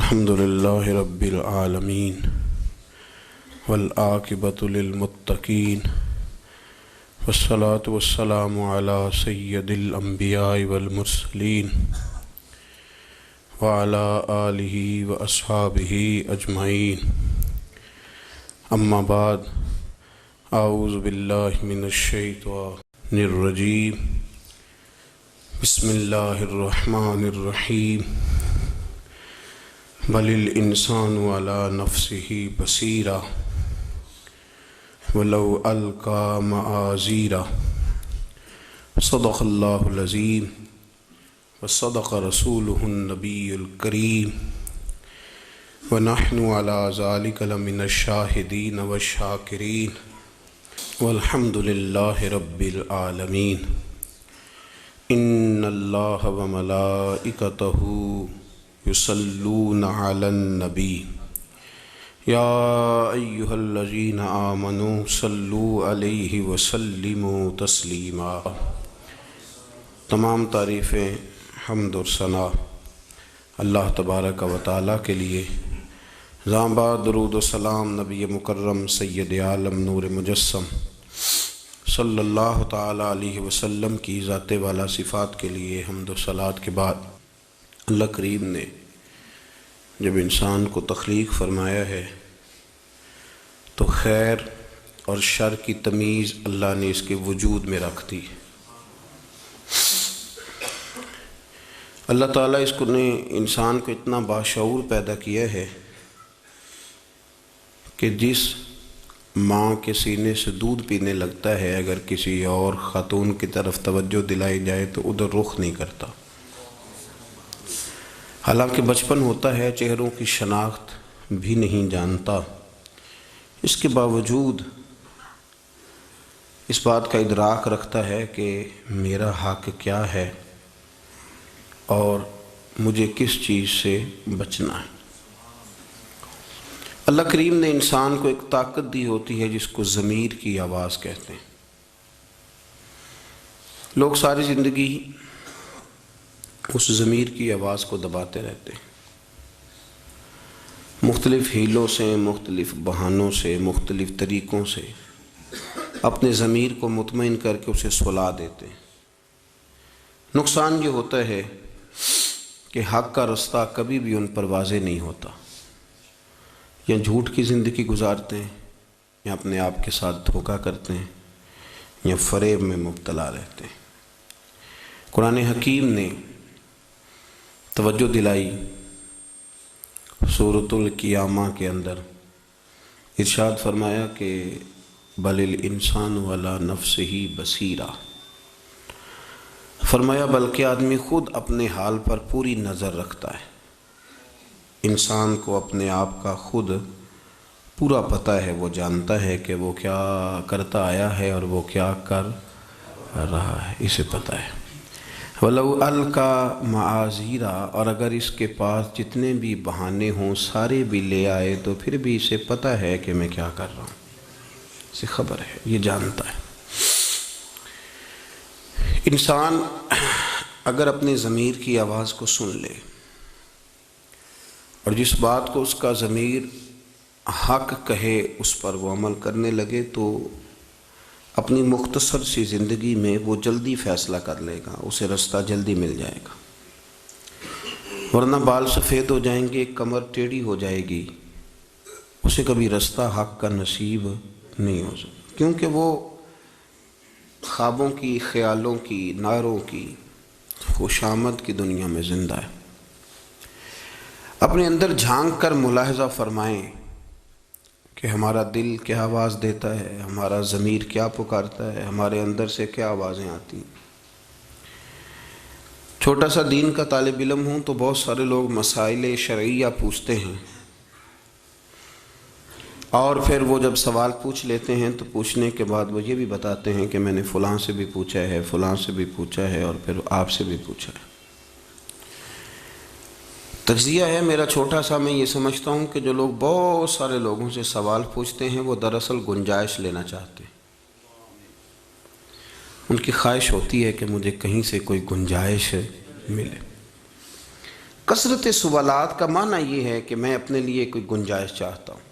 الحمد للہ رب العالمین والعاقبۃ للمتقین والصلاة والسلام علی سید الانبیاء والمرسلین وعلی آلہ واصحابہ اجمعین، اما بعد، اعوذ باللہ من الشیطان الرجیم، بسم اللہ الرحمن الرحیم، بل الانسان علی نفسہ بصیرہ ولو القی معاذیرہ۔ صدق اللہ العظیم وصدق رسولہ النبی الکریم، ونحن علی ذلک لمن الشاہدین والشاکرین، والحمد للہ رب العالمین۔ ان اللہ وملائکتہ یصلون علی النبی یا ایہا الذین آمنوا صلوا علیہ وسلموا تسلیما۔ تمام تعریفیں، حمد و ثنا اللہ تبارک و تعالیٰ کے لیے۔ زامباد درود و سلام نبی مکرم سید عالم نور مجسم صلی اللہ تعالیٰ علیہ وسلم کی ذات والا صفات کے لیے حمد و صلات کے بعد، اللہ کریم نے جب انسان کو تخلیق فرمایا ہے تو خیر اور شر کی تمیز اللہ نے اس کے وجود میں رکھ دی۔ اللہ تعالیٰ اس کو نے انسان کو اتنا باشعور پیدا کیا ہے کہ جس ماں کے سینے سے دودھ پینے لگتا ہے، اگر کسی اور خاتون کی طرف توجہ دلائی جائے تو ادھر رخ نہیں کرتا۔ حالانکہ بچپن ہوتا ہے، چہروں کی شناخت بھی نہیں جانتا، اس کے باوجود اس بات کا ادراک رکھتا ہے کہ میرا حق کیا ہے اور مجھے کس چیز سے بچنا ہے۔ اللہ کریم نے انسان کو ایک طاقت دی ہوتی ہے جس کو ضمیر کی آواز کہتے ہیں۔ لوگ ساری زندگی اس ضمیر کی آواز کو دباتے رہتے ہیں، مختلف ہیلوں سے، مختلف بہانوں سے، مختلف طریقوں سے اپنے ضمیر کو مطمئن کر کے اسے سلا دیتے ہیں۔ نقصان یہ ہوتا ہے کہ حق کا رستہ کبھی بھی ان پر واضح نہیں ہوتا، یا جھوٹ کی زندگی گزارتے ہیں، یا اپنے آپ کے ساتھ دھوکہ کرتے ہیں، یا فریب میں مبتلا رہتے ہیں۔ قرآن حکیم نے توجہ دلائی سورۃ القیامہ کے اندر، ارشاد فرمایا کہ بل الانسان علی نفسہ بصیرہ، فرمایا بلکہ آدمی خود اپنے حال پر پوری نظر رکھتا ہے۔ انسان کو اپنے آپ کا خود پورا پتہ ہے، وہ جانتا ہے کہ وہ کیا کرتا آیا ہے اور وہ کیا کر رہا ہے، اسے پتہ ہے۔ وَلَوْ أَلْقَى مَعَاذِيرًا، اور اگر اس کے پاس جتنے بھی بہانے ہوں سارے بھی لے آئے تو پھر بھی اسے پتہ ہے کہ میں کیا کر رہا ہوں، اسے خبر ہے، یہ جانتا ہے۔ انسان اگر اپنے ضمیر کی آواز کو سن لے اور جس بات کو اس کا ضمیر حق کہے اس پر وہ عمل کرنے لگے تو اپنی مختصر سی زندگی میں وہ جلدی فیصلہ کر لے گا، اسے رستہ جلدی مل جائے گا، ورنہ بال سفید ہو جائیں گے، کمر ٹیڑھی ہو جائے گی، اسے کبھی رستہ حق کا نصیب نہیں ہو سکتا، کیونکہ وہ خوابوں کی، خیالوں کی، نعروں کی، خوشامد کی دنیا میں زندہ ہے۔ اپنے اندر جھانک کر ملاحظہ فرمائیں کہ ہمارا دل کیا آواز دیتا ہے، ہمارا ضمیر کیا پکارتا ہے، ہمارے اندر سے کیا آوازیں آتی ہیں۔ چھوٹا سا دین کا طالب علم ہوں تو بہت سارے لوگ مسائل شرعیہ پوچھتے ہیں، اور پھر وہ جب سوال پوچھ لیتے ہیں تو پوچھنے کے بعد وہ یہ بھی بتاتے ہیں کہ میں نے فلاں سے بھی پوچھا ہے، فلاں سے بھی پوچھا ہے، اور پھر آپ سے بھی پوچھا ہے۔ تجزیہ ہے میرا چھوٹا سا، میں یہ سمجھتا ہوں کہ جو لوگ بہت سارے لوگوں سے سوال پوچھتے ہیں وہ دراصل گنجائش لینا چاہتے ہیں۔ ان کی خواہش ہوتی ہے کہ مجھے کہیں سے کوئی گنجائش ملے۔ کثرت سوالات کا معنی یہ ہے کہ میں اپنے لیے کوئی گنجائش چاہتا ہوں۔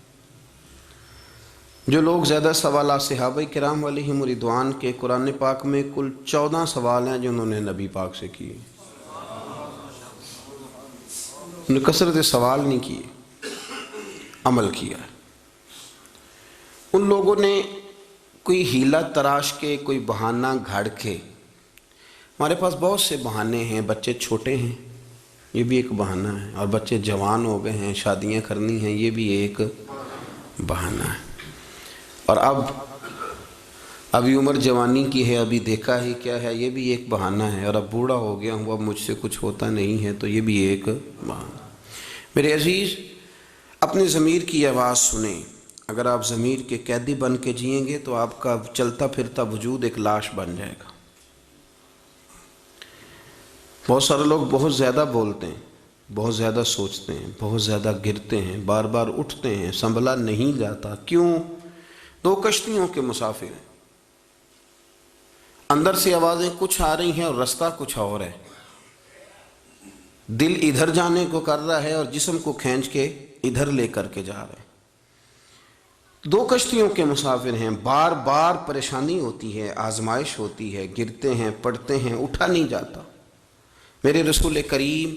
جو لوگ زیادہ سوالات صحابہ کرام علیہم رضوان کے قرآن پاک میں کل 14 سوال ہیں جو انہوں نے نبی پاک سے کیے، انہوں نے کثرت سوال نہیں کیے، عمل کیا ہے۔ ان لوگوں نے کوئی ہیلہ تراش کے، کوئی بہانہ گھڑ کے، ہمارے پاس بہت سے بہانے ہیں، بچے چھوٹے ہیں یہ بھی ایک بہانہ ہے، اور بچے جوان ہو گئے ہیں، شادیاں کرنی ہیں یہ بھی ایک بہانہ ہے، اور ابھی عمر جوانی کی ہے، ابھی دیکھا ہی کیا ہے یہ بھی ایک بہانہ ہے، اور اب بوڑھا ہو گیا ہوں اب مجھ سے کچھ ہوتا نہیں ہے تو یہ بھی ایک بہانہ۔ میرے عزیز، اپنی ضمیر کی آواز سنیں۔ اگر آپ ضمیر کے قیدی بن کے جئیں گے تو آپ کا چلتا پھرتا وجود ایک لاش بن جائے گا۔ بہت سارے لوگ بہت زیادہ بولتے ہیں، بہت زیادہ سوچتے ہیں، بہت زیادہ گرتے ہیں، بار بار اٹھتے ہیں، سنبھلا نہیں جاتا۔ کیوں؟ دو کشتیوں کے مسافر ہیں، اندر سے آوازیں کچھ آ رہی ہیں اور رستہ کچھ اور ہے، دل ادھر جانے کو کر رہا ہے اور جسم کو کھینچ کے ادھر لے کر کے جا رہے ہیں۔ دو کشتیوں کے مسافر ہیں، بار بار پریشانی ہوتی ہے، آزمائش ہوتی ہے، گرتے ہیں، پڑتے ہیں، اٹھا نہیں جاتا۔ میرے رسول کریم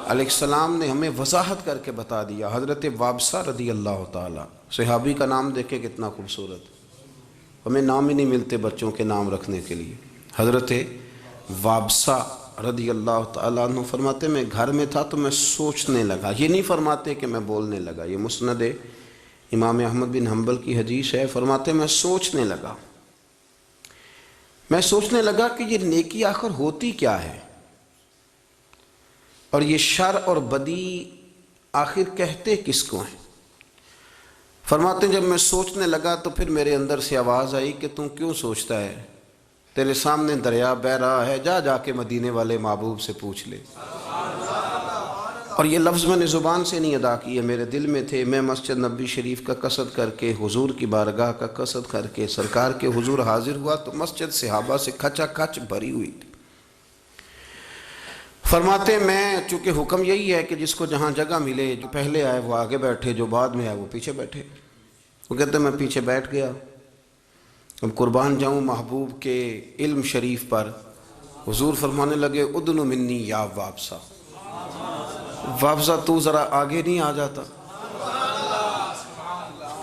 علیہ السلام نے ہمیں وضاحت کر کے بتا دیا۔ حضرت وابصہ رضی اللہ تعالی، صحابی کا نام دیکھیں کتنا خوبصورت، ہمیں نام ہی نہیں ملتے بچوں کے نام رکھنے کے لیے۔ حضرت وابصہ رضی اللہ تعالیٰ عنہ فرماتے میں گھر میں تھا تو میں سوچنے لگا، یہ نہیں فرماتے کہ میں بولنے لگا، یہ مسند امام احمد بن حنبل کی حدیث ہے، فرماتے میں سوچنے لگا کہ یہ نیکی آخر ہوتی کیا ہے، اور یہ شر اور بدی آخر کہتے کس کو ہیں۔ فرماتے ہیں جب میں سوچنے لگا تو پھر میرے اندر سے آواز آئی کہ تم کیوں سوچتا ہے، تیرے سامنے دریا بہہ رہا ہے، جا کے مدینے والے محبوب سے پوچھ لے۔ اور یہ لفظ میں نے زبان سے نہیں ادا کیے، میرے دل میں تھے۔ میں مسجد نبی شریف کا قصد کر کے، حضور کی بارگاہ کا قصد کر کے سرکار کے حضور حاضر ہوا تو مسجد صحابہ سے کھچا کھچ بھری ہوئی تھی۔ فرماتے میں چونکہ حکم یہی ہے کہ جس کو جہاں جگہ ملے، جو پہلے آئے وہ آگے بیٹھے، جو بعد میں آئے وہ پیچھے بیٹھے۔ وہ کہتے میں پیچھے بیٹھ گیا، اب قربان جاؤں محبوب کے علم شریف پر۔ حضور فرمانے لگے ادن منی یا وابصہ، وابصہ تو ذرا آگے نہیں آ جاتا؟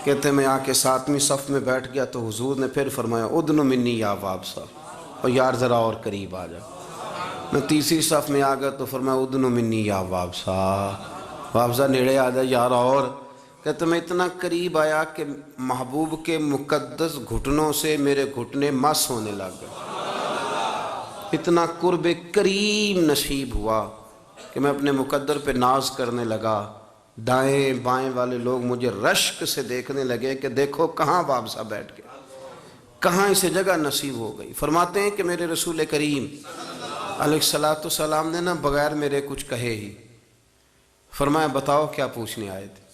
کہتے میں آ کے 7ویں صف میں بیٹھ گیا تو حضور نے پھر فرمایا ادن منی یا وابصہ، اور یار ذرا اور قریب آ جا۔ میں 3ری صف میں آ گیا تو فرمایا ادن منی یا وابصہ، وابصہ نیڑے آ جا یار اور۔ کہتے میں اتنا قریب آیا کہ محبوب کے مقدس گھٹنوں سے میرے گھٹنے مس ہونے لگ گئے، اتنا قرب کریم نصیب ہوا کہ میں اپنے مقدر پہ ناز کرنے لگا۔ دائیں بائیں والے لوگ مجھے رشک سے دیکھنے لگے کہ دیکھو کہاں وابصہ بیٹھ گیا، کہاں اسے جگہ نصیب ہو گئی۔ فرماتے ہیں کہ میرے رسول کریم علیہ السلام نے نہ بغیر میرے کچھ کہے ہی فرمایا بتاؤ کیا پوچھنے آئے تھے؟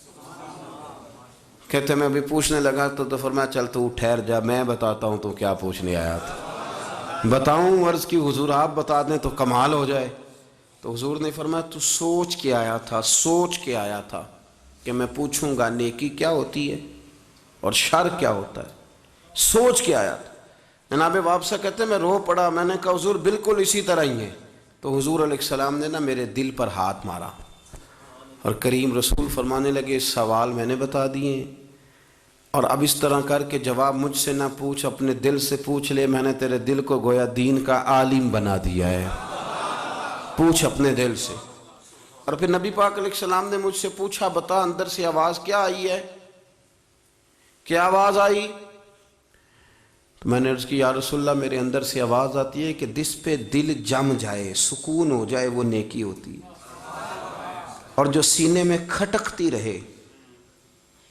کہتے میں ابھی پوچھنے لگا تو فرمایا چل تو ٹھہر جا، میں بتاتا ہوں تو کیا پوچھنے آیا تھا۔ بتاؤں؟ عرض کی حضور آپ بتا دیں تو کمال ہو جائے۔ تو حضور نے فرمایا تو سوچ کے آیا تھا کہ میں پوچھوں گا نیکی کیا ہوتی ہے اور شر کیا ہوتا ہے، سوچ کے آیا تھا۔ جناب وابصہ کہتے ہیں میں رو پڑا، میں نے کہا حضور بالکل اسی طرح ہی ہے۔ تو حضور علیہ السلام نے میرے دل پر ہاتھ مارا اور کریم رسول فرمانے لگے سوال میں نے بتا دیے، اور اب اس طرح کر کے جواب مجھ سے نہ پوچھ، اپنے دل سے پوچھ لے، میں نے تیرے دل کو گویا دین کا عالم بنا دیا ہے، پوچھ اپنے دل سے۔ اور پھر نبی پاک علیہ السلام نے مجھ سے پوچھا بتا اندر سے آواز کیا آئی ہے، کیا آواز آئی؟ تو میں نے عرض کی یا رسول اللہ میرے اندر سے آواز آتی ہے کہ جس پہ دل جم جائے، سکون ہو جائے، وہ نیکی ہوتی ہے، اور جو سینے میں کھٹکتی رہے،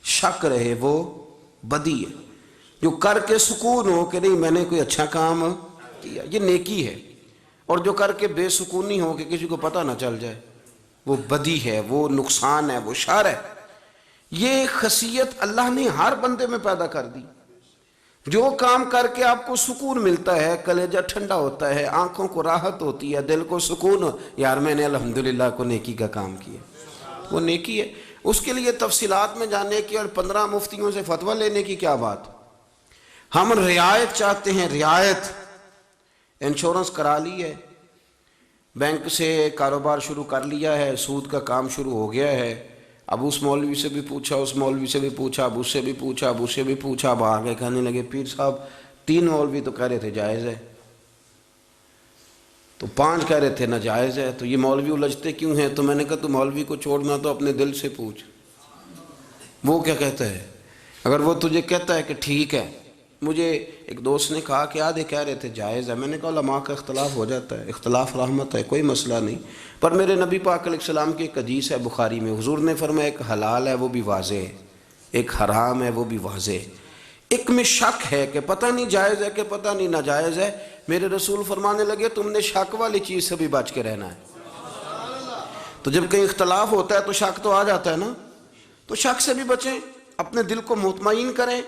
شک رہے، وہ بدی ہے۔ جو کر کے سکون ہو کہ نہیں میں نے کوئی اچھا کام کیا، یہ نیکی ہے، اور جو کر کے بے سکونی ہو کہ کسی کو پتہ نہ چل جائے، وہ بدی ہے، وہ نقصان ہے، وہ شر ہے۔ یہ خاصیت اللہ نے ہر بندے میں پیدا کر دی۔ جو کام کر کے آپ کو سکون ملتا ہے، کلیجہ ٹھنڈا ہوتا ہے، آنکھوں کو راحت ہوتی ہے، دل کو سکون، یار میں نے الحمدللہ کو نیکی کا کام کیا، وہ نیکی ہے۔ اس کے لیے تفصیلات میں جانے کی اور 15 مفتیوں سے فتویٰ لینے کی کیا بات؟ ہم رعایت چاہتے ہیں، رعایت۔ انشورنس کرا لی ہے، بینک سے کاروبار شروع کر لیا ہے، سود کا کام شروع ہو گیا ہے، اب اس مولوی سے بھی پوچھا، اس مولوی سے بھی پوچھا، اب اس سے بھی پوچھا، اب اس سے بھی پوچھا، اب آگے کہنے لگے پیر صاحب 3 مولوی تو کہہ رہے تھے جائز ہے، تو 5 کہہ رہے تھے ناجائز ہے، تو یہ مولوی الجھتے کیوں ہیں؟ تو میں نے کہا تو مولوی کو چھوڑنا تو اپنے دل سے پوچھ، وہ کیا کہتا ہے۔ اگر وہ تجھے کہتا ہے کہ ٹھیک ہے، مجھے ایک دوست نے کہا کہ آدھے کہہ رہے تھے جائز ہے، میں نے کہا علماء کا اختلاف ہو جاتا ہے، اختلاف رحمت ہے، کوئی مسئلہ نہیں، پر میرے نبی پاک علیہ السلام کی ایک حدیث ہے بخاری میں، حضور نے فرمایا ایک حلال ہے وہ بھی واضح ہے، ایک حرام ہے وہ بھی واضح ہے، ایک میں شک ہے کہ پتہ نہیں جائز ہے کہ پتہ نہیں ناجائز ہے، میرے رسول فرمانے لگے تم نے شک والی چیز سے بھی بچ کے رہنا ہے۔ تو جب کہیں اختلاف ہوتا ہے تو شک تو آ جاتا ہے نا، تو شک سے بھی بچیں، اپنے دل کو مطمئن کریں۔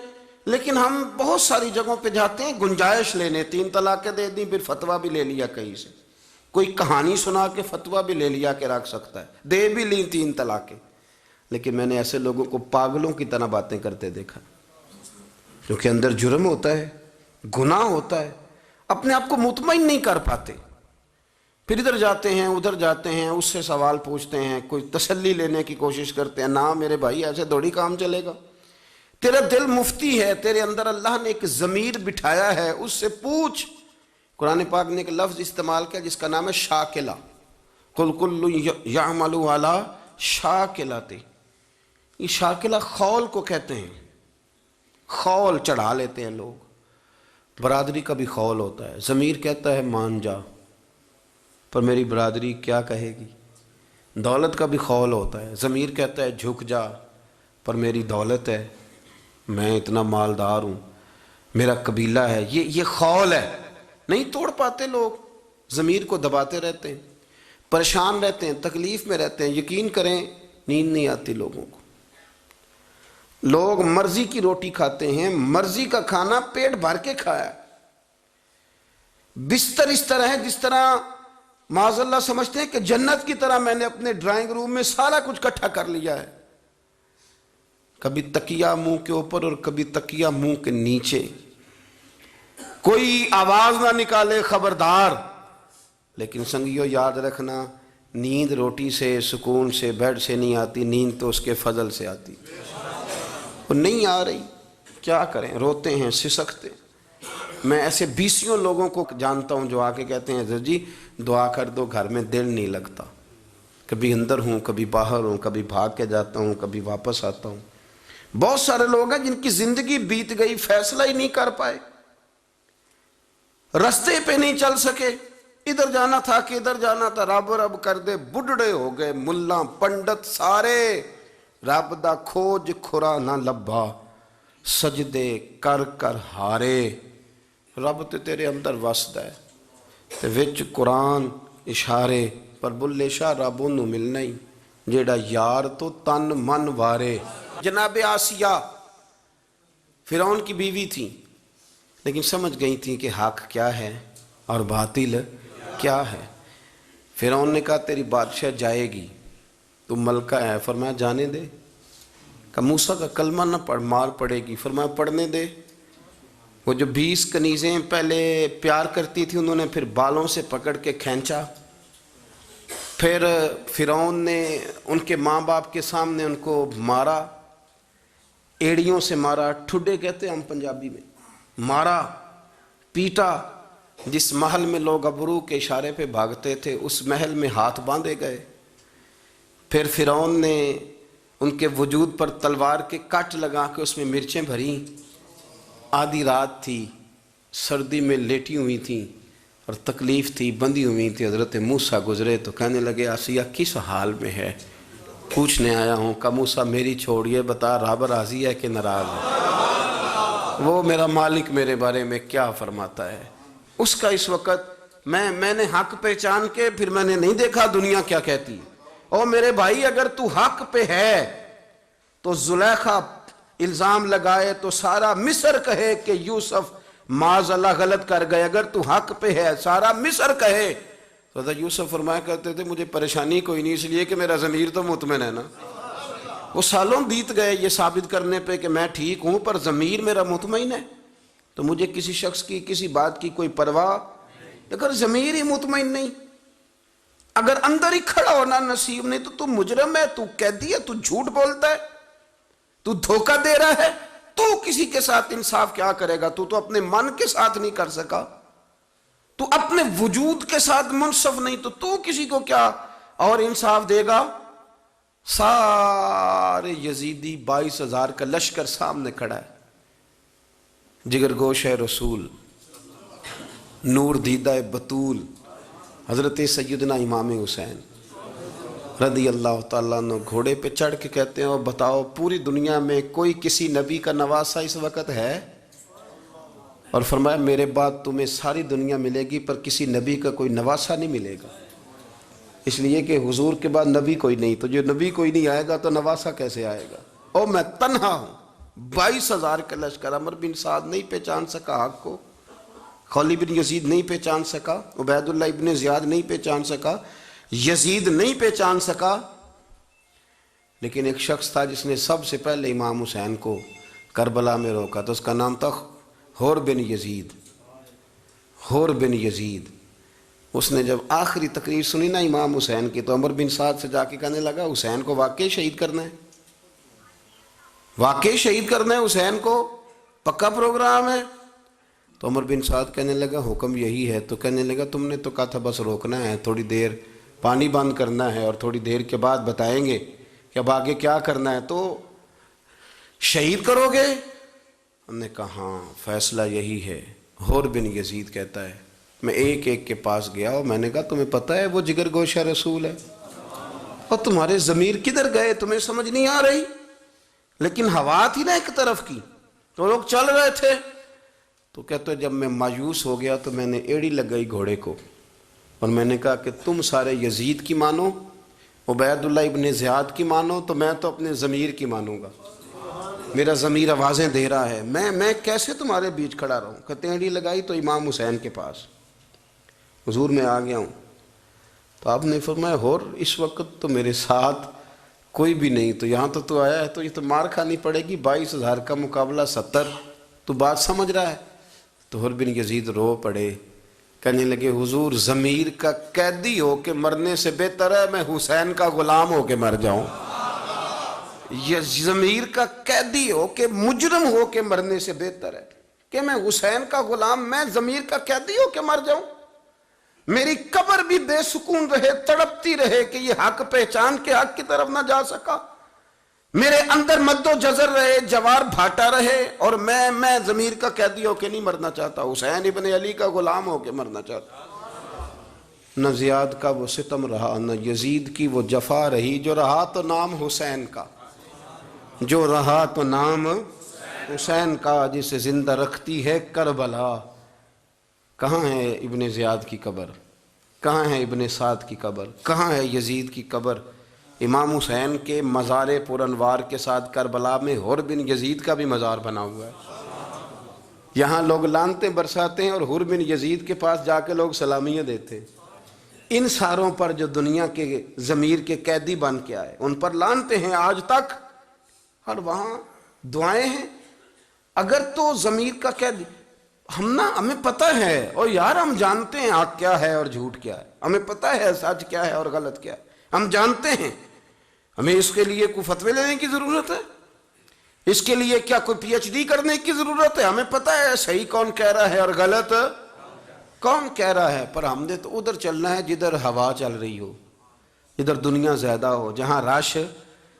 لیکن ہم بہت ساری جگہوں پہ جاتے ہیں گنجائش لینے، 3 طلاقیں دے دیں، پھر فتویٰ بھی لے لیا، کہیں سے کوئی کہانی سنا کے فتویٰ بھی لے لیا کہ رکھ سکتا ہے، دے بھی لی 3 طلاقیں۔ لیکن میں نے ایسے لوگوں کو پاگلوں کی طرح باتیں کرتے دیکھا، کیونکہ اندر جرم ہوتا ہے، گناہ ہوتا ہے، اپنے آپ کو مطمئن نہیں کر پاتے، پھر ادھر جاتے ہیں ادھر جاتے ہیں، اس سے سوال پوچھتے ہیں، کوئی تسلی لینے کی کوشش کرتے ہیں، نہ میرے بھائی ایسے تھوڑی کام چلے گا، تیرا دل مفتی ہے، تیرے اندر اللہ نے ایک ضمیر بٹھایا ہے، اس سے پوچھ۔ قرآن پاک نے ایک لفظ استعمال کیا جس کا نام ہے شاکلہ، قل کل یعمل علی شاکلۃ، یہ شاکلہ خول کو کہتے ہیں، خول چڑھا لیتے ہیں لوگ، برادری کا بھی خول ہوتا ہے، ضمیر کہتا ہے مان جا، پر میری برادری کیا کہے گی، دولت کا بھی خول ہوتا ہے، ضمیر کہتا ہے جھک جا، پر میری دولت ہے، میں اتنا مالدار ہوں، میرا قبیلہ ہے، یہ خول ہے، نہیں توڑ پاتے لوگ، ضمیر کو دباتے رہتے ہیں، پریشان رہتے ہیں، تکلیف میں رہتے ہیں۔ یقین کریں نیند نہیں آتی لوگوں کو، لوگ مرضی کی روٹی کھاتے ہیں، مرضی کا کھانا پیٹ بھر کے کھایا، بستر اس طرح ہے جس طرح معاذ اللہ سمجھتے ہیں کہ جنت کی طرح میں نے اپنے ڈرائنگ روم میں سارا کچھ اکٹھا کر لیا ہے، کبھی تکیہ منہ کے اوپر اور کبھی تکیہ منہ کے نیچے، کوئی آواز نہ نکالے خبردار۔ لیکن سنگیو یاد رکھنا، نیند روٹی سے سکون سے بیڈ سے نہیں آتی، نیند تو اس کے فضل سے آتی، وہ نہیں آ رہی، کیا کریں، روتے ہیں، سسکتے۔ میں ایسے 20 لوگوں کو جانتا ہوں جو آ کے کہتے ہیں حضرت جی دعا کر دو، گھر میں دل نہیں لگتا، کبھی اندر ہوں کبھی باہر ہوں، کبھی بھاگ کے جاتا ہوں کبھی واپس آتا ہوں۔ بہت سارے لوگ ہیں جن کی زندگی بیت گئی، فیصلہ ہی نہیں کر پائے، رستے پہ نہیں چل سکے، ادھر جانا تھا کہ ادھر جانا تھا، رب رب کر دے بڈھڑے ہو گئے، ملا پنڈت سارے، رب دا کھوج کھرا نہ لبھا، سجدے کر کر ہارے۔ رب تے تیرے اندر وسدا ہے تے وچ قرآن اشارے، پر بلے شاہ رب انہوں ملنا ہی جیڑا یار تو تن من وارے۔ جناب آسیہ فرعون کی بیوی تھی، لیکن سمجھ گئی تھی کہ حق کیا ہے اور باطل کیا ہے۔ فرعون نے کہا تیری بادشاہ جائے گی، تو ملکہ ہے، فرمایا جانے دے، کہ موسیٰ کا کلمہ نہ پڑھ مار پڑے گی، فرمایا پڑھنے دے۔ وہ جو 20 کنیزیں پہلے پیار کرتی تھی انہوں نے پھر بالوں سے پکڑ کے کھینچا، پھر فرعون نے ان کے ماں باپ کے سامنے ان کو مارا، ایڑیوں سے مارا، ٹھڈے کہتے ہیں ہم پنجابی میں، مارا پیٹا۔ جس محل میں لوگ ابرو کے اشارے پہ بھاگتے تھے اس محل میں ہاتھ باندھے گئے۔ پھر فرعون نے ان کے وجود پر تلوار کے کٹ لگا کے اس میں مرچیں بھریں۔ آدھی رات تھی، سردی میں لیٹی ہوئی تھیں اور تکلیف تھی، بندھی ہوئی تھی۔ حضرت موسیٰ گزرے تو کہنے لگے آسیہ کس حال میں ہے؟ پوچھنے آیا ہوں۔ کہ موسیٰ میری چھوڑیے، بتا رب راضی ہے کہ ناراض ہے؟ وہ میرا مالک میرے بارے میں کیا فرماتا ہے اس کا اس وقت میں نے حق پہچان کے پھر میں نے نہیں دیکھا دنیا کیا کہتی۔ اور میرے بھائی اگر تو حق پہ ہے تو زلیخا الزام لگائے تو سارا مصر کہے کہ یوسف معاذ اللہ غلط کر گئے، اگر تو حق پہ ہے سارا مصر کہے۔ تو حضرت یوسف فرمایا کرتے تھے مجھے پریشانی کوئی نہیں، اس لیے کہ میرا ضمیر تو مطمئن ہے نا۔ وہ سالوں بیت گئے یہ ثابت کرنے پہ کہ میں ٹھیک ہوں، پر ضمیر میرا مطمئن ہے، تو مجھے کسی شخص کی کسی بات کی کوئی پرواہ۔ اگر ضمیر ہی مطمئن نہیں، اگر اندر ہی کھڑا ہونا نصیب نہیں، تو مجرم ہے، تو قیدی ہے، تو جھوٹ بولتا ہے، تو دھوکہ دے رہا ہے، تو کسی کے ساتھ انصاف کیا کرے گا؟ تو اپنے من کے ساتھ نہیں کر سکا، تو اپنے وجود کے ساتھ منصف نہیں، تو کسی کو کیا اور انصاف دے گا؟ سارے یزیدی 22,000 کا لشکر سامنے کھڑا ہے، جگر گوش ہے رسول، نور دیدہ بطول حضرت سیدنا امام حسین رضی اللہ تعالیٰ عنہ گھوڑے پہ چڑھ کے کہتے ہیں اور بتاؤ پوری دنیا میں کوئی کسی نبی کا نواسہ اس وقت ہے؟ اور فرمایا میرے بعد تمہیں ساری دنیا ملے گی پر کسی نبی کا کوئی نواسہ نہیں ملے گا، اس لیے کہ حضور کے بعد نبی کوئی نہیں، تو جو نبی کوئی نہیں آئے گا تو نواسہ کیسے آئے گا؟ اور میں تنہا ہوں، 22,000 کا لشکر، عمر بن سعد نہیں پہچان سکا حق کو، خالد بن یزید نہیں پہچان سکا، عبید اللہ ابن زیاد نہیں پہچان سکا، یزید نہیں پہچان سکا، لیکن ایک شخص تھا جس نے سب سے پہلے امام حسین کو کربلا میں روکا، تو اس کا نام تھا حور بن یزید۔ حور بن یزید اس نے جب آخری تقریر سنی نا امام حسین کی، تو عمر بن سعد سے جا کے کہنے لگا حسین کو واقعی شہید کرنا ہے، واقعی شہید کرنا ہے حسین کو، پکا پروگرام ہے؟ تو عمر بن سعد کہنے لگا حکم یہی ہے، تو کہنے لگا تم نے تو کہا تھا بس روکنا ہے، تھوڑی دیر پانی بند کرنا ہے اور تھوڑی دیر کے بعد بتائیں گے کہ اب آگے کیا کرنا ہے، تو شہید کرو گے؟ ہم نے کہا ہاں فیصلہ یہی ہے۔ حور بن یزید کہتا ہے میں ایک ایک کے پاس گیا اور میں نے کہا تمہیں پتہ ہے وہ جگر گوشہ رسول ہے، اور تمہارے ضمیر کدھر گئے تمہیں سمجھ نہیں آ رہی؟ لیکن ہوا تھی نا ایک طرف کی، تو لوگ چل رہے تھے۔ تو کہتے جب میں مایوس ہو گیا تو میں نے ایڑی لگائی گھوڑے کو اور میں نے کہا کہ تم سارے یزید کی مانو، عبید اللہ ابن زیاد کی مانو، تو میں تو اپنے ضمیر کی مانوں گا، میرا ضمیر آوازیں دے رہا ہے، میں کیسے تمہارے بیچ کھڑا رہوں؟ کہتے ہیں ایڑی لگائی تو امام حسین کے پاس، حضور میں آ گیا ہوں، تو آپ نے فرمایا حور اس وقت تو میرے ساتھ کوئی بھی نہیں، تو یہاں تو آیا ہے، تو یہ تو مار کھانی پڑے گی، 22,000 کا مقابلہ 70، تو بات سمجھ رہا ہے؟ تو حور بن یزید رو پڑے، کہنے لگے حضور ضمیر کا قیدی ہو کے مرنے سے بہتر ہے میں حسین کا غلام ہو کے مر جاؤں، یہ ضمیر کا قیدی ہو کے مجرم ہو کے مرنے سے بہتر ہے کہ میں حسین کا غلام، میں ضمیر کا قیدی ہو کے مر جاؤں، میری قبر بھی بے سکون رہے، تڑپتی رہے کہ یہ حق پہچان کے حق کی طرف نہ جا سکا، میرے اندر مد و جزر رہے، جوار بھاٹا رہے، اور میں ضمیر کا قیدی ہو کے نہیں مرنا چاہتا، حسین ابن علی کا غلام ہو کے مرنا چاہتا۔ نہ زیاد کا وہ ستم رہا، نہ یزید کی وہ جفا رہی، جو رہا تو نام حسین کا، جو رہا تو نام حسین کا، جسے زندہ رکھتی ہے کربلا۔ کہاں ہے ابن زیاد کی قبر؟ کہاں ہے ابن سعد کی قبر؟ کہاں ہے یزید کی قبر؟ امام حسین کے مزار پر انوار کے ساتھ کربلا میں حور بن یزید کا بھی مزار بنا ہوا ہے، یہاں لوگ لعنتیں برساتے ہیں اور حور بن یزید کے پاس جا کے لوگ سلامیاں دیتے ہیں۔ ان ساروں پر جو دنیا کے ضمیر کے قیدی بن کے آئے ان پر لعنتیں ہیں آج تک، اور وہاں دعائیں ہیں۔ اگر تو ضمیر کا قیدی ہمیں پتہ ہے، اور یار ہم جانتے ہیں حق کیا ہے اور جھوٹ کیا ہے، ہمیں پتہ ہے سچ کیا ہے اور غلط کیا ہے، ہم جانتے ہیں، ہمیں اس کے لیے کوئی فتوے لینے کی ضرورت ہے؟ اس کے لیے کیا کوئی پی ایچ ڈی کرنے کی ضرورت ہے؟ ہمیں پتہ ہے صحیح کون کہہ رہا ہے اور غلط کون کہہ رہا ہے، پر ہم نے تو ادھر چلنا ہے جدھر ہوا چل رہی ہو، جدھر دنیا زیادہ ہو، جہاں رش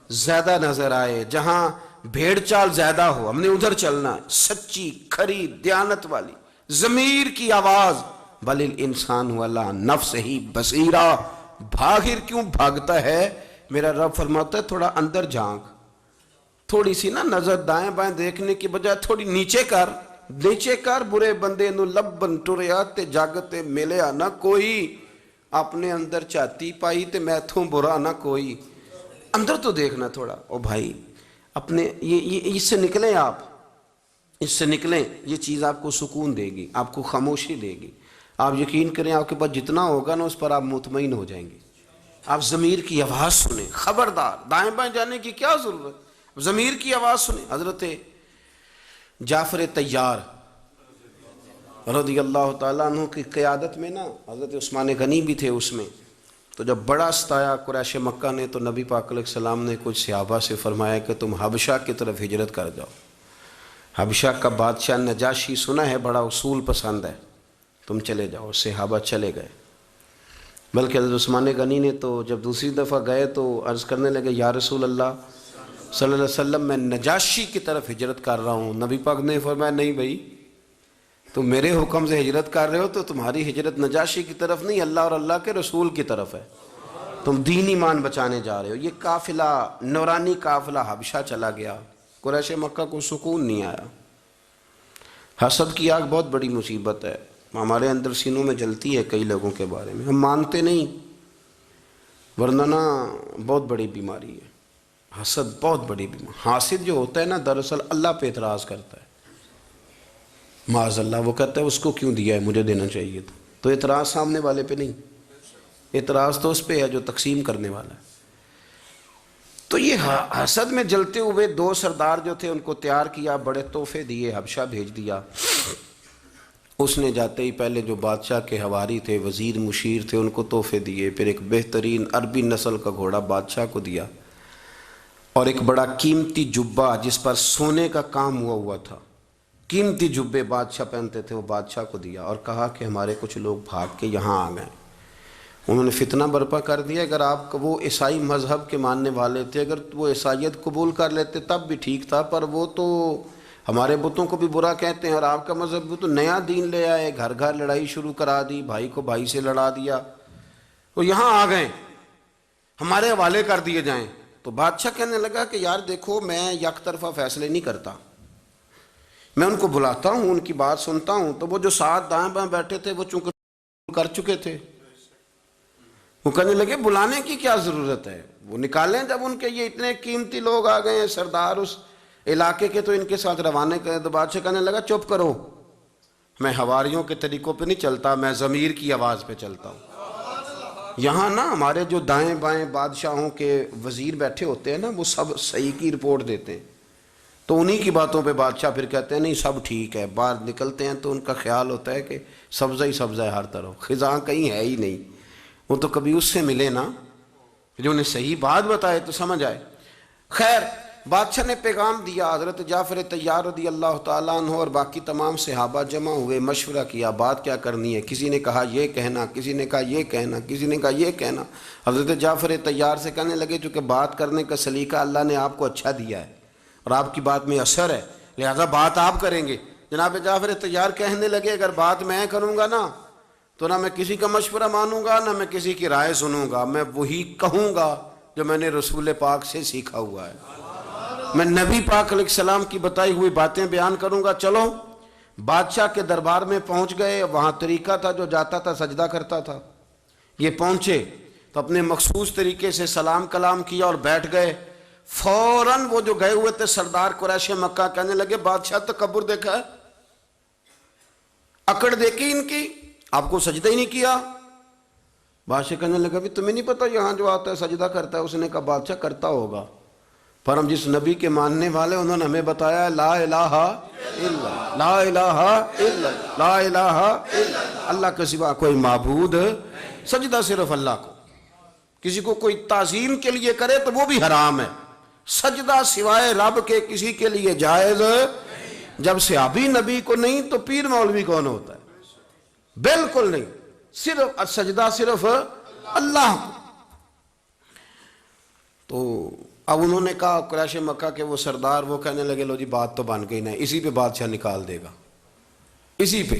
زیادہ نظر آئے، جہاں بھیڑ چال زیادہ ہو، ہم نے ادھر چلنا ہے۔ سچی کھری دیانت والی ضمیر کی آواز، بل الانسان علی نفسہ بصیرہ، بھاگر کیوں بھاگتا ہے؟ میرا رب فرماتا ہے تھوڑا اندر جھانک، تھوڑی سی نا نظر دائیں بائیں دیکھنے کی بجائے تھوڑی نیچے کر، برے بندے نو لبن ٹریا تے جگ تے ملیا نہ کوئی، اپنے اندر چاتی پائی تے میں تھوں برا نہ کوئی، اندر تو دیکھنا تھوڑا۔ او بھائی اپنے یہ اس سے نکلیں، آپ اس سے نکلیں، یہ چیز آپ کو سکون دے گی، آپ کو خاموشی دے گی۔ آپ یقین کریں آپ کے پاس جتنا ہوگا نا اس پر آپ مطمئن ہو جائیں گے۔ آپ ضمیر کی آواز سنیں، خبردار دائیں بائیں جانے کی کیا ضرورت، ضمیر کی آواز سنیں۔ حضرت جعفر طیار رضی اللہ تعالیٰ عنہ کی قیادت میں نا، حضرت عثمان غنی بھی تھے اس میں، تو جب بڑا ستایا قریش مکہ نے تو نبی پاک علیہ السلام نے کچھ صحابہ سے فرمایا کہ تم حبشہ کی طرف ہجرت کر جاؤ۔ حبشہ کا بادشاہ نجاشی سنا ہے بڑا اصول پسند ہے، تم چلے جاؤ۔ صحابہ چلے گئے، بلکہ حضرت عثمان غنی نے تو جب دوسری دفعہ گئے تو عرض کرنے لگے یا رسول اللہ صلی اللہ علیہ وسلم میں نجاشی کی طرف ہجرت کر رہا ہوں۔ نبی پاک نے فرمایا نہیں بھائی، تم میرے حکم سے ہجرت کر رہے ہو تو تمہاری ہجرت نجاشی کی طرف نہیں، اللہ اور اللہ کے رسول کی طرف ہے، تم دین ایمان بچانے جا رہے ہو۔ یہ قافلہ، نورانی قافلہ حبشہ چلا گیا، قریش مکہ کو سکون نہیں آیا۔ حسد کی آگ بہت بڑی مصیبت ہے، ہمارے اندر سینوں میں جلتی ہے کئی لوگوں کے بارے میں، ہم مانتے نہیں، ورنہ نا بہت بڑی بیماری ہے حسد، بہت بڑی بیماری۔ حاسد جو ہوتا ہے نا دراصل اللہ پہ اعتراض کرتا ہے، معاذ اللہ، وہ کہتا ہے اس کو کیوں دیا ہے، مجھے دینا چاہیے تھا۔ تو اعتراض سامنے والے پہ نہیں، اعتراض تو اس پہ ہے جو تقسیم کرنے والا ہے۔ تو یہ حسد میں جلتے ہوئے دو سردار جو تھے ان کو تیار کیا، بڑے تحفے دیے، حبشہ بھیج دیا۔ اس نے جاتے ہی پہلے جو بادشاہ کے حواری تھے، وزیر مشیر تھے، ان کو تحفے دیے، پھر ایک بہترین عربی نسل کا گھوڑا بادشاہ کو دیا، اور ایک بڑا قیمتی جبہ جس پر سونے کا کام ہوا تھا، قیمتی جبے بادشاہ پہنتے تھے، وہ بادشاہ کو دیا، اور کہا کہ ہمارے کچھ لوگ بھاگ کے یہاں آ گئے۔ انہوں نے فتنہ برپا کر دیا، اگر آپ وہ عیسائی مذہب کے ماننے والے تھے، اگر وہ عیسائیت قبول کر لیتے تب بھی ٹھیک تھا، پر وہ تو ہمارے بتوں کو بھی برا کہتے ہیں، اور آپ کا مذہب بھی تو نیا دین لے آئے، گھر گھر لڑائی شروع کرا دی، بھائی کو بھائی سے لڑا دیا، وہ یہاں آ گئے، ہمارے حوالے کر دیے جائیں۔ تو بادشاہ کہنے لگا کہ یار دیکھو، میں یک طرفہ فیصلے نہیں کرتا، میں ان کو بلاتا ہوں، ان کی بات سنتا ہوں۔ تو وہ جو ساتھ دائیں بائیں بیٹھے تھے وہ چونکہ کر چکے تھے، وہ کہنے لگے بلانے کی کیا ضرورت ہے، وہ نکالیں، جب ان کے یہ اتنے قیمتی لوگ آ گئے ہیں سردار اس علاقے کے تو ان کے ساتھ روانے کریں۔ تو بادشاہ کہنے لگا چپ کرو، میں حواریوں کے طریقوں پہ نہیں چلتا، میں ضمیر کی آواز پہ چلتا ہوں۔ یہاں نا ہمارے جو دائیں بائیں بادشاہوں کے وزیر بیٹھے ہوتے ہیں نا، وہ سب صحیح کی رپورٹ دیتے ہیں، تو انہی کی باتوں پہ بادشاہ پھر کہتے ہیں نہیں سب ٹھیک ہے۔ باہر نکلتے ہیں تو ان کا خیال ہوتا ہے کہ سبزہ ہی سبزہ ہے ہر طرف، خزاں کہیں ہے ہی نہیں۔ وہ تو کبھی اس سے ملے نا جو انہیں صحیح بات بتائے تو سمجھ آئے۔ خیر، بادشاہ نے پیغام دیا، حضرت جعفر طیار رضی اللہ تعالیٰ عنہ اور باقی تمام صحابہ جمع ہوئے، مشورہ کیا بات کیا کرنی ہے۔ کسی نے کہا یہ کہنا، کسی نے کہا یہ کہنا، کسی نے کہا یہ کہنا۔ حضرت جعفر طیار سے کہنے لگے چونکہ بات کرنے کا سلیقہ اللہ نے آپ کو اچھا دیا ہے اور آپ کی بات میں اثر ہے، لہذا بات آپ کریں گے۔ جناب جعفر طیار کہنے لگے اگر بات میں کروں گا نا تو نہ میں کسی کا مشورہ مانوں گا، نہ میں کسی کی رائے سنوں گا، میں وہی کہوں گا جو میں نے رسول پاک سے سیکھا ہوا ہے، میں نبی پاک علیہ السلام کی بتائی ہوئی باتیں بیان کروں گا۔ چلو بادشاہ کے دربار میں پہنچ گئے، وہاں طریقہ تھا جو جاتا تھا سجدہ کرتا تھا۔ یہ پہنچے تو اپنے مخصوص طریقے سے سلام کلام کیا اور بیٹھ گئے۔ فوراً وہ جو گئے ہوئے تھے سردار قریش مکہ کہنے لگے بادشاہ تکبر دیکھا ہے، اکڑ دیکھی ان کی، آپ کو سجدہ ہی نہیں کیا۔ بادشاہ کہنے لگا بھی تمہیں نہیں پتا یہاں جو آتا ہے سجدہ کرتا ہے؟ اس نے کہا بادشاہ کرتا ہوگا، پر ہم جس نبی کے ماننے والے انہوں نے ہمیں بتایا لا الہ الا لا الہ الا لا الہ الا اللہ کے سوا کوئی معبود، سجدہ صرف اللہ کو، کسی کو کوئی تعظیم کے لیے کرے تو وہ بھی حرام ہے، سجدہ سوائے رب کے کسی کے لیے جائز۔ جب صحابی نبی کو نہیں تو پیر مولوی کون ہوتا ہے؟ بالکل نہیں، صرف سجدہ صرف اللہ کو۔ تو اب انہوں نے کہا قریش مکہ کے وہ سردار، وہ کہنے لگے لو جی بات تو بن گئی نا، اسی پہ بادشاہ نکال دے گا، اسی پہ۔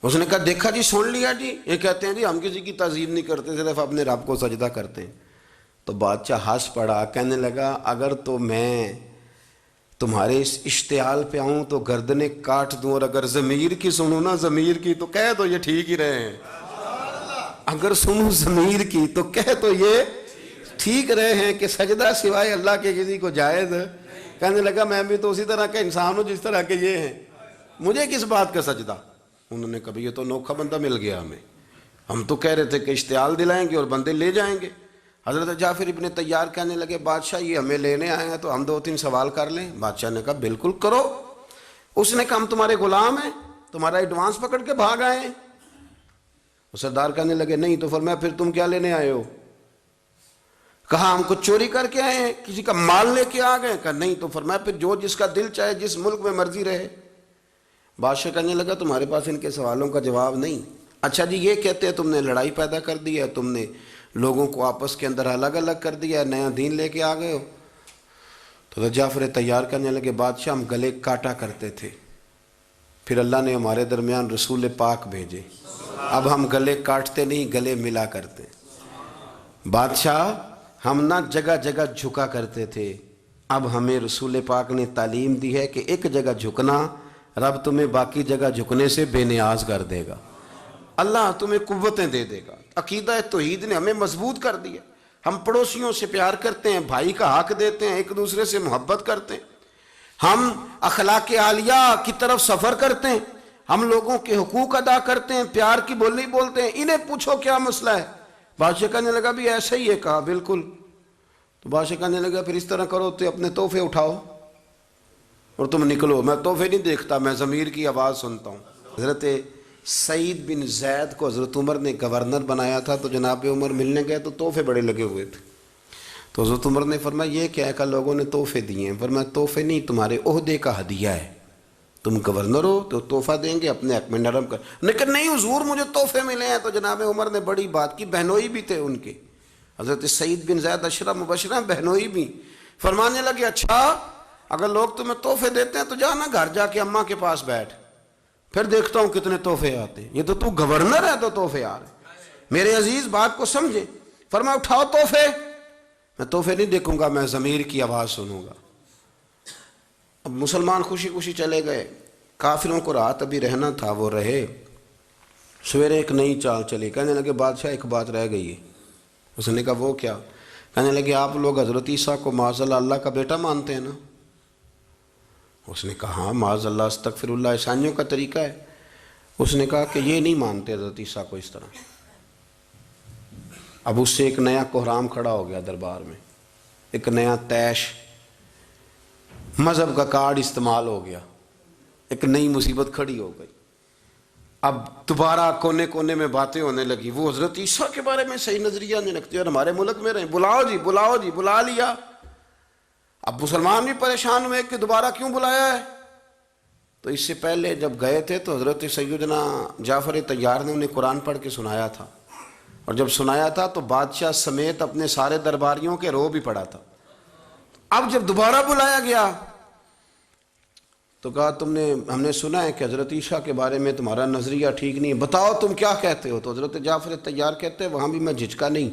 اس نے کہا دیکھا جی، سن لیا جی، یہ کہتے ہیں جی ہم کسی کی تعظیم نہیں کرتے، صرف اپنے رب کو سجدہ کرتے ہیں۔ تو بادشاہ ہنس پڑا، کہنے لگا اگر تو میں تمہارے اس اشتعال پہ آؤں تو گردنیں کاٹ دوں، اور اگر ضمیر کی سنوں نا، ضمیر کی تو کہہ دو یہ ٹھیک ہی رہے ہیں، اگر سنوں ضمیر کی تو کہہ تو یہ ٹھیک رہے ہیں کہ سجدہ سوائے اللہ کے کسی کو جائز ہے؟ کہنے لگا میں بھی تو اسی طرح کا انسان ہوں جس طرح کے یہ ہیں، مجھے کس بات کا سجدہ؟ انہوں نے کہا یہ تو انوکھا بندہ مل گیا ہمیں، ہم تو کہہ رہے تھے کہ اشتعال دلائیں گے اور بندے لے جائیں گے۔ حضرت جعفر ابن طیار کہنے لگے بادشاہ یہ ہمیں لینے آئے ہیں تو ہم 2-3 سوال کر لیں؟ بادشاہ نے کہا بالکل کرو۔ اس نے کہا ہم تمہارے غلام ہیں، تمہارا ایڈوانس پکڑ کے بھاگ آئے ہیں؟ سردار کہنے لگے نہیں۔ تو فرمایا پھر تم کیا لینے آئے ہو؟ کہا ہم کچھ چوری کر کے آئے ہیں، کسی کا مال لے کے آ گئے؟ کہا نہیں۔ تو فرمایا پھر جو جس کا دل چاہے جس ملک میں مرضی رہے۔ بادشاہ کہنے لگا تمہارے پاس ان کے سوالوں کا جواب نہیں؟ اچھا جی یہ کہتے ہیں تم نے لڑائی پیدا کر دی ہے، تم نے لوگوں کو آپس کے اندر الگ الگ کر دیا ہے، نیا دین لے کے آ گئے ہو؟ تو جعفر طیار کرنے لگے بادشاہ ہم گلے کاٹا کرتے تھے، پھر اللہ نے ہمارے درمیان رسول پاک بھیجے، اب ہم گلے کاٹتے نہیں گلے ملا کرتے۔ بادشاہ ہم نہ جگہ جگہ جھکا کرتے تھے، اب ہمیں رسول پاک نے تعلیم دی ہے کہ ایک جگہ جھکنا رب تمہیں باقی جگہ جھکنے سے بے نیاز کر دے گا، اللہ تمہیں قوتیں دے دے گا۔ عقیدہ توحید نے ہمیں مضبوط کر دیا، ہم پڑوسیوں سے پیار کرتے ہیں، بھائی کا حق دیتے ہیں، ایک دوسرے سے محبت کرتے ہیں، ہم اخلاق عالیہ کی طرف سفر کرتے ہیں، ہم لوگوں کے حقوق ادا کرتے ہیں، پیار کی بولی بولتے ہیں۔ انہیں پوچھو کیا مسئلہ ہے؟ بادشاہ کہنے لگا بھی ایسا ہی ہے۔ کہا بالکل۔ تو بادشاہ کہنے لگا پھر اس طرح کرو تو اپنے تحفے اٹھاؤ اور تم نکلو، میں تحفے نہیں دیکھتا، میں ضمیر کی آواز سنتا ہوں۔ حضرت سعید بن زید کو حضرت عمر نے گورنر بنایا تھا، تو جناب عمر ملنے گئے تو تحفے بڑے لگے ہوئے تھے، تو حضرت عمر نے فرمایا یہ کیا ہے؟ کہ لوگوں نے تحفے دیے ہیں۔ فرمایا تحفے نہیں، تمہارے عہدے کا ہدیہ ہے، تم گورنر ہو تو تحفہ دیں گے، اپنے حق میں نرم کر۔ لیکن نہیں حضور مجھے تحفے ملے ہیں۔ تو جناب عمر نے بڑی بات کی، بہنوئی بھی تھے ان کے، حضرت سعید بن زید عشرہ مبشرہ بہنوئی بھی، فرمانے لگے اچھا اگر لوگ تمہیں تحفے دیتے ہیں تو جانا گھر جا کے اماں کے پاس بیٹھ، پھر دیکھتا ہوں کتنے تحفے آتے ہیں، یہ تو تو گورنر ہے تو تحفے آ رہے۔ میرے عزیز بات کو سمجھے، فرمایا اٹھاؤ تحفے۔ میں تحفے نہیں دیکھوں گا، میں ضمیر کی آواز سنوں گا۔ اب مسلمان خوشی خوشی چلے گئے، کافروں کو رات ابھی رہنا تھا، وہ رہے۔ سویرے ایک نئی چال چلی، کہنے لگے بادشاہ ایک بات رہ گئی ہے۔ اس نے کہا وہ کیا؟ کہنے لگے آپ لوگ حضرت عیسیٰ کو معاذ اللہ کا بیٹا مانتے ہیں نا؟ اس نے کہا ہاں معاذ اللہ استغفر اللہ، عیسائیوں کا طریقہ ہے۔ اس نے کہا کہ یہ نہیں مانتے حضرت عیسیٰ کو اس طرح۔ اب اس سے ایک نیا کوہرام کھڑا ہو گیا دربار میں، ایک نیا طیش، مذہب کا کارڈ استعمال ہو گیا، ایک نئی مصیبت کھڑی ہو گئی۔ اب دوبارہ کونے کونے میں باتیں ہونے لگی، وہ حضرت عیسیٰ کے بارے میں صحیح نظریہ نہیں رکھتے اور ہمارے ملک میں رہے، بلاؤ جی بلاؤ جی، بلا لیا۔ اب مسلمان بھی پریشان ہوئے کہ دوبارہ کیوں بلایا ہے؟ تو اس سے پہلے جب گئے تھے تو حضرت سیدنا جعفر طیار نے انہیں قرآن پڑھ کے سنایا تھا، اور جب سنایا تھا تو بادشاہ سمیت اپنے سارے درباریوں کے رو بھی پڑا تھا۔ اب جب دوبارہ بلایا گیا تو کہا ہم نے سنا ہے کہ حضرت عیسیٰ کے بارے میں تمہارا نظریہ ٹھیک نہیں ہے، بتاؤ تم کیا کہتے ہو؟ تو حضرت جعفر طیار کہتے ہیں وہاں بھی میں جھجکا نہیں،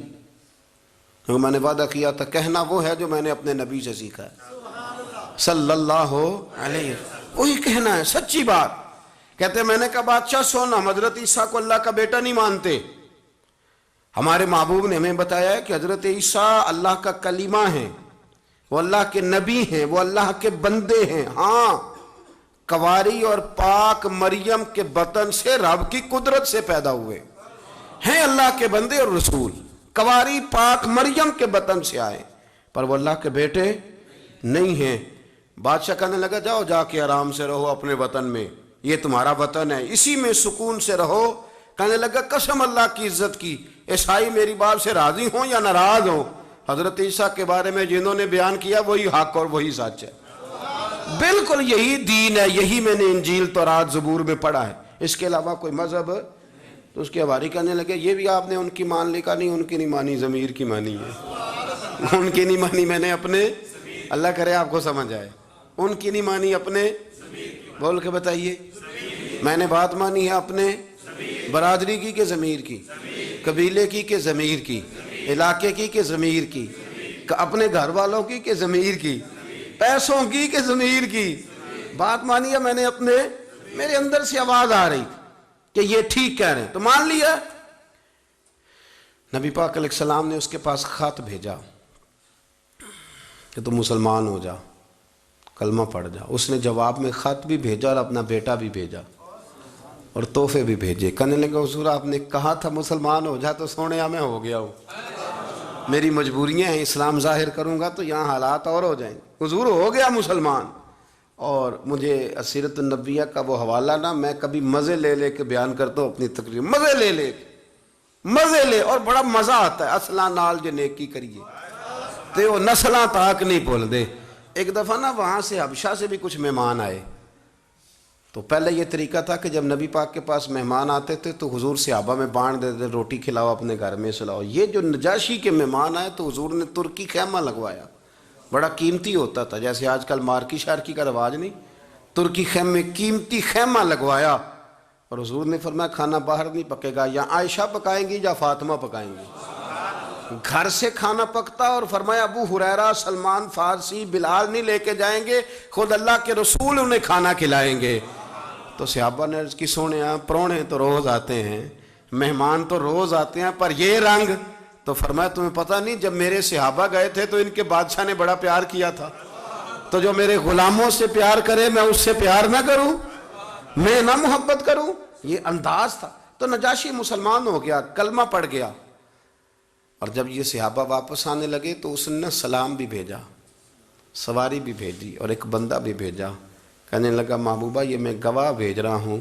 کیونکہ میں نے وعدہ کیا تھا کہنا وہ ہے جو میں نے اپنے نبی سے سیکھا ہے صلی اللہ علیہ وسلم، وہی کہنا ہے، سچی بات۔ کہتے ہیں میں نے کہا بادشاہ سن، ہم حضرت عیسیٰ کو اللہ کا بیٹا نہیں مانتے، ہمارے محبوب نے ہمیں بتایا ہے کہ حضرت عیسیٰ اللہ کا کلمہ ہے، وہ اللہ کے نبی ہیں، وہ اللہ کے بندے ہیں۔ ہاں کواری اور پاک مریم کے بطن سے رب کی قدرت سے پیدا ہوئے ہیں، اللہ کے بندے اور رسول، کواری پاک مریم کے بطن سے آئے، پر وہ اللہ کے بیٹے نہیں ہیں۔ بادشاہ کہنے لگا جاؤ جا کے آرام سے رہو اپنے وطن میں، یہ تمہارا وطن ہے، اسی میں سکون سے رہو۔ کہنے لگا قسم اللہ کی عزت کی، عیسائی میری بات سے راضی ہوں یا ناراض ہوں، حضرت عیسیٰ کے بارے میں جنہوں نے بیان کیا وہی حق اور وہی سچ ہے، بالکل یہی دین ہے، یہی میں نے انجیل تورات زبور میں پڑھا ہے، اس کے علاوہ کوئی مذہب۔ تو اس کے حواری کہنے لگے یہ بھی آپ نے ان کی مان لی؟ کا نہیں، ان کی نہیں مانی، ضمیر کی مانی ہے، ان کی نہیں مانی میں نے اپنے، اللہ کرے آپ کو سمجھ آئے، ان کی نہیں مانی اپنے، بول کے بتائیے، میں نے بات مانی ہے اپنے برادری کی کہ ضمیر کی، قبیلے کی کہ ضمیر کی، علاقے کی کہ ضمیر کی، اپنے گھر والوں کی کہ ضمیر کی، پیسوں کی کہ ضمیر کی؟ بات مانی ہے میں نے اپنے، میرے اندر سے آواز آ رہی کہ یہ ٹھیک کہہ رہے ہیں تو مان لیا۔ نبی پاک علیہ السلام نے اس کے پاس خط بھیجا، کہ تو مسلمان ہو جا، کلمہ پڑھ جا۔ اس نے جواب میں خط بھی بھیجا اور اپنا بیٹا بھی بھیجا اور تحفے بھی بھیجے۔ کہنے لگا حضور آپ نے کہا تھا مسلمان ہو جا، تو سونے میں ہو گیا ہوں، میری مجبوریاں ہیں، اسلام ظاہر کروں گا تو یہاں حالات اور ہو جائیں گے۔ حضور ہو گیا مسلمان۔ اور مجھے سیرت النبیہ کا وہ حوالہ نا میں کبھی مزے لے لے کے بیان کرتا ہوں اپنی تقریر، مزے لے اور بڑا مزہ آتا ہے۔ اصلاں نال جو نیکی کریے تے وہ نسلاں تاک نہیں بھول دے۔ ایک دفعہ نا وہاں سے حبشہ سے بھی کچھ مہمان آئے، تو پہلے یہ طریقہ تھا کہ جب نبی پاک کے پاس مہمان آتے تھے تو حضور صحابہ میں بانٹ دیتے، روٹی کھلاؤ اپنے گھر میں سلاؤ۔ یہ جو نجاشی کے مہمان آئے تو حضور نے ترکی خیمہ لگوایا، بڑا قیمتی ہوتا تھا، جیسے آج کل مارکی شارکی کا رواج نہیں، ترکی خیمے قیمتی خیمہ لگوایا۔ اور حضور نے فرمایا کھانا باہر نہیں پکے گا، یا عائشہ پکائیں گی یا فاطمہ پکائیں گی، گھر سے کھانا پکتا۔ اور فرمایا ابو ہریرہ، سلمان فارسی، بلال نہیں لے کے جائیں گے، خود اللہ کے رسول انہیں کھانا کھلائیں گے۔ تو صحابہ نے عرض کی سونے پرونے تو روز آتے ہیں، مہمان تو روز آتے ہیں، پر یہ رنگ؟ تو فرمایا تمہیں پتہ نہیں جب میرے صحابہ گئے تھے تو ان کے بادشاہ نے بڑا پیار کیا تھا، تو جو میرے غلاموں سے پیار کرے میں اس سے پیار نہ کروں، میں نہ محبت کروں؟ یہ انداز تھا۔ تو نجاشی مسلمان ہو گیا، کلمہ پڑھ گیا۔ اور جب یہ صحابہ واپس آنے لگے تو اس نے سلام بھی بھیجا، سواری بھی بھیجی اور ایک بندہ بھی بھیجا۔ کہنے لگا محبوبہ یہ میں گواہ بھیج رہا ہوں،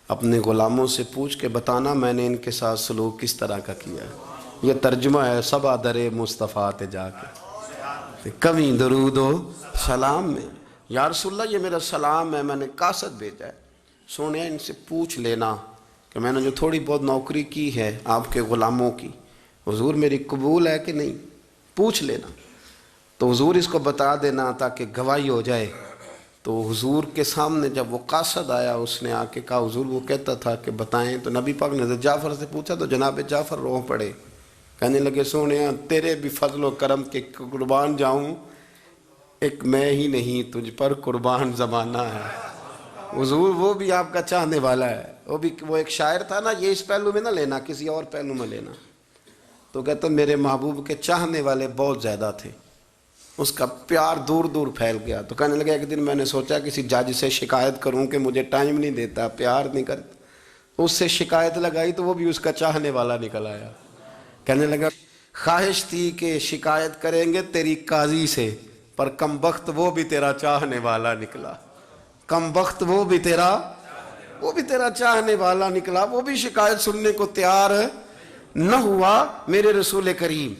اپنے غلاموں سے پوچھ کے بتانا میں نے ان کے ساتھ سلوک کس طرح کا کیا ہے۔ یہ ترجمہ ہے سبا در مصطفیٰ تے جا کے کمی درود و سلام میں، یا رسول اللہ یہ میرا سلام ہے، میں نے قاصد بھیجا ہے، سونے ان سے پوچھ لینا کہ میں نے جو تھوڑی بہت نوکری کی ہے آپ کے غلاموں کی، حضور میری قبول ہے کہ نہیں، پوچھ لینا۔ تو حضور اس کو بتا دینا تاکہ گواہی ہو جائے۔ تو حضور کے سامنے جب وہ قاصد آیا اس نے آ کے کہا حضور وہ کہتا تھا کہ بتائیں، تو نبی پاک نے حضرت جعفر سے پوچھا تو جناب جعفر رو پڑے، کہنے لگے سونے تیرے بھی فضل و کرم کے قربان جاؤں، ایک میں ہی نہیں تجھ پر قربان زمانہ ہے۔ حضور وہ بھی آپ کا چاہنے والا ہے، وہ ایک شاعر تھا نا، یہ اس پہلو میں نہ لینا کسی اور پہلو میں لینا۔ تو کہتا میرے محبوب کے چاہنے والے بہت زیادہ تھے، اس کا پیار دور دور پھیل گیا۔ تو کہنے لگا ایک دن میں نے سوچا کسی جج سے شکایت کروں کہ مجھے ٹائم نہیں دیتا، پیار نہیں کرتا، اس سے شکایت لگائی تو وہ بھی اس کا چاہنے والا نکل آیا۔ کہنے لگا خواہش تھی کہ شکایت کریں گے تیری قاضی سے، پر کم بخت وہ بھی تیرا چاہنے والا نکلا، کم بخت وہ بھی تیرا چاہنے والا نکلا، وہ بھی شکایت سننے کو تیار نہ ہوا۔ میرے رسول کریم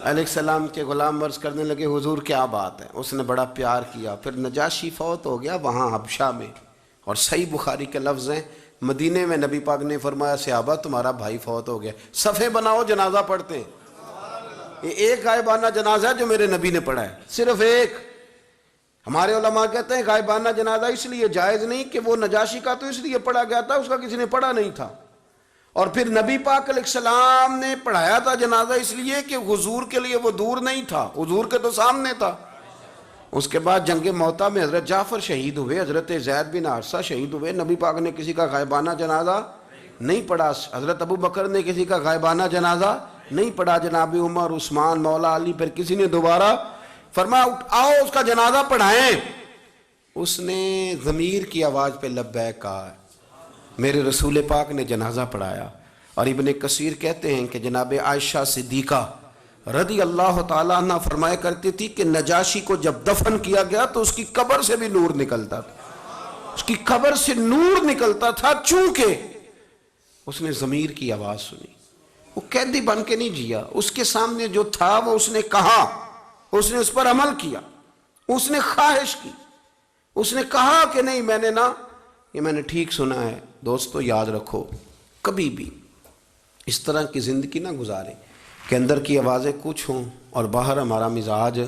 علیہ السلام کے غلام عرض کرنے لگے حضور کیا بات ہے، اس نے بڑا پیار کیا۔ پھر نجاشی فوت ہو گیا وہاں حبشہ میں، اور صحیح بخاری کے لفظ ہیں مدینے میں نبی پاک نے فرمایا صحابہ تمہارا بھائی فوت ہو گیا، صفے بناؤ جنازہ پڑھتے ہیں۔ یہ ایک غائبانہ جنازہ ہے جو میرے نبی نے پڑھا ہے، صرف ایک۔ ہمارے علماء کہتے ہیں غائبانہ جنازہ اس لیے جائز نہیں کہ وہ نجاشی کا تو اس لیے پڑھا گیا تھا، اس کا کسی نے پڑھا نہیں تھا، اور پھر نبی پاک علیہ السلام نے پڑھایا تھا جنازہ اس لیے کہ حضور کے لیے وہ دور نہیں تھا، حضور کے تو سامنے تھا۔ اس کے بعد جنگ موتا میں حضرت جعفر شہید ہوئے، حضرت زید بن حارثہ شہید ہوئے، نبی پاک نے کسی کا غائبانہ جنازہ نہیں پڑھا، حضرت ابو بکر نے کسی کا غائبانہ جنازہ نہیں پڑھا، جناب عمر، عثمان، مولا علی، پھر کسی نے دوبارہ فرمایا آؤ اس کا جنازہ پڑھائیں۔ اس نے ضمیر کی آواز پہ لبیک کہا، میرے رسول پاک نے جنازہ پڑھایا۔ اور ابن کثیر کہتے ہیں کہ جناب عائشہ صدیقہ رضی اللہ تعالیٰ عنہ فرمایا کرتی تھی کہ نجاشی کو جب دفن کیا گیا تو اس کی قبر سے بھی نور نکلتا تھا، اس کی قبر سے نور نکلتا تھا، چونکہ اس نے ضمیر کی آواز سنی، وہ قیدی بن کے نہیں جیا، اس کے سامنے جو تھا وہ اس نے کہا، اس نے اس پر عمل کیا، اس نے خواہش کی، اس نے کہا کہ نہیں میں نے ٹھیک سنا ہے۔ دوستو یاد رکھو کبھی بھی اس طرح کی زندگی نہ گزارے کہ اندر کی آوازیں کچھ ہوں اور باہر ہمارا مزاج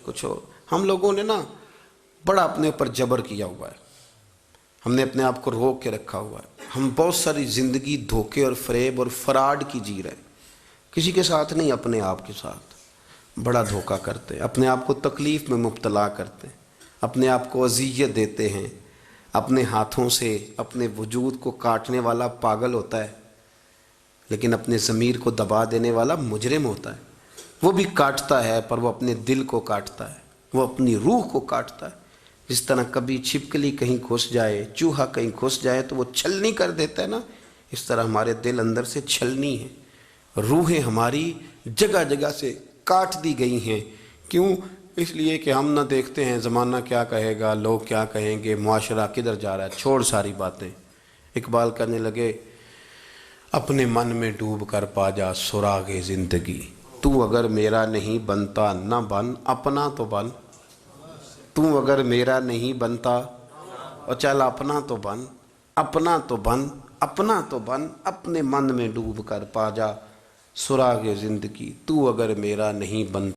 کچھ ہو۔ ہم لوگوں نے بڑا اپنے اوپر جبر کیا ہوا ہے، ہم نے اپنے آپ کو روک کے رکھا ہوا ہے، ہم بہت ساری زندگی دھوکے اور فریب اور فراڈ کی جی رہے، کسی کے ساتھ نہیں اپنے آپ کے ساتھ بڑا دھوکہ کرتے، اپنے آپ کو تکلیف میں مبتلا کرتے، اپنے آپ کو اذیت دیتے ہیں۔ اپنے ہاتھوں سے اپنے وجود کو کاٹنے والا پاگل ہوتا ہے، لیکن اپنے ضمیر کو دبا دینے والا مجرم ہوتا ہے۔ وہ بھی کاٹتا ہے پر وہ اپنے دل کو کاٹتا ہے، وہ اپنی روح کو کاٹتا ہے۔ جس طرح کبھی چھپکلی کہیں گھس جائے، چوہا کہیں گھس جائے تو وہ چھلنی کر دیتا ہے نا، اس طرح ہمارے دل اندر سے چھلنی ہے، روحیں ہماری جگہ جگہ سے کاٹ دی گئی ہیں۔ کیوں؟ اس لیے کہ ہم نہ دیکھتے ہیں زمانہ کیا کہے گا، لوگ کیا کہیں گے، معاشرہ کدھر جا رہا ہے، چھوڑ ساری باتیں۔ اقبال کہنے لگے اپنے من میں ڈوب کر پا جا سراغ زندگی، تو اگر میرا نہیں بنتا نہ بن، اپنا تو بن۔ تو اگر میرا نہیں بنتا اور چل اپنا تو بن، اپنا تو بن، اپنا تو بن، اپنے من میں ڈوب کر پا جا سراغ زندگی، تو اگر میرا نہیں بنتا